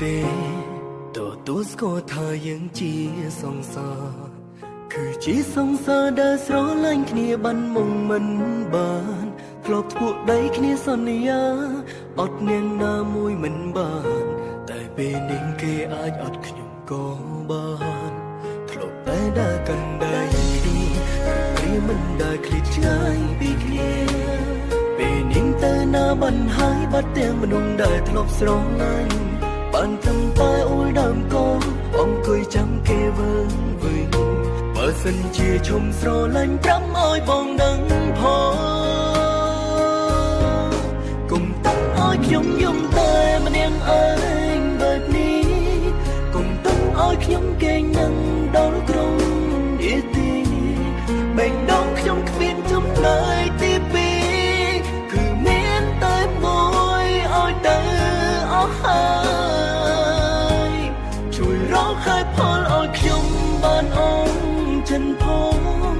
ទេទទួលស្គាល់ថាយើងជាសង្សារគឺជាសង្សារដែលស្រឡាញ់គ្នាបានមុំមិនបានធ្លាប់ធ្វើដៃគ្នាសន្យាអត់នាងណាមួយមិនបានតែពេលនេះគេអាចអត់ខ្ញុំក៏បានធ្លាប់តែដើរកាន់ដៃគ្នាព្រាមិនដែលឃ្លាតឆ្ងាយពីគ្នាពេលនេះទៅណាបានហើយបាត់ទាំងមនុស្សដែលធ្លាប់ស្រឡាញ់បានត្រឹមតែអួយដើមកោអង្គុយចាំគេវើវិញបើសិនជាឈុំស្រឡាញ់ប្រាំឲ្យបងដឹងផងគុំតាំងឲ្យខ្ញុំយំតែម្នាក់ឯងបែបនេះគុំតាំងឲ្យខ្ញុំគេងនឹងដល់ក្រុងអ៊ីទីបែងដងខ្ញុំគ្មានចំណែកទីពីរគឺមានតែមួយឲ្យទៅអស់ហើយជួយរកខែផលឲ្យខ្ញុំបានអងចិនផង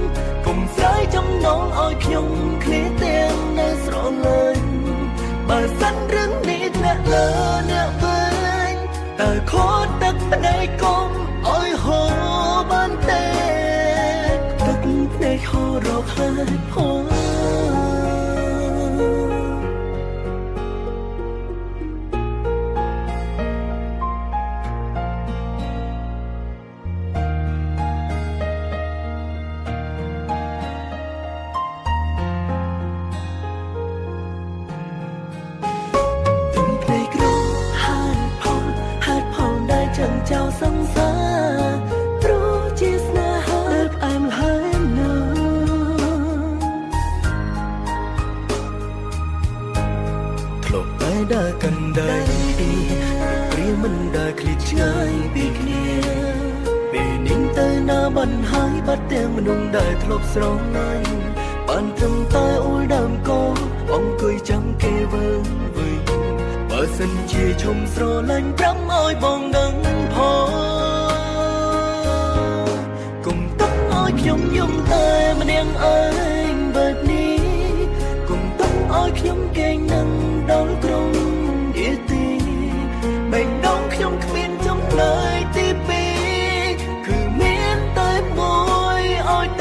កុំស្រាយចំណងឲ្យខ្ញុំឃ្លាទាំងនៅស្រលាញ់បើសិនរឿងនេះធ្លាក់លើអ្នកវិញតើខត់ទឹកភ្នែកកុំឲ្យហូរបានទេទឹកភ្នែកហូររកហើយផងចៅសង្សារព្រោះជាស្នេហាដែលផ្អែមល្ហែមណាធ្លាប់តែដើរកាន់ដៃព្រាមិនដែលឃ្លាតឆ្ងាយពីគ្នាពេលនេះទៅណាបានហើយបាត់ទាំងមនុស្សដែលធ្លាប់ស្រឡាញ់បានត្រឹមតែអួយដើមកោអង្គុយចាំគេវើវិញបើសិនជាឈុំស្រឡាញ់ប្រាំឲ្យបងដឹងផង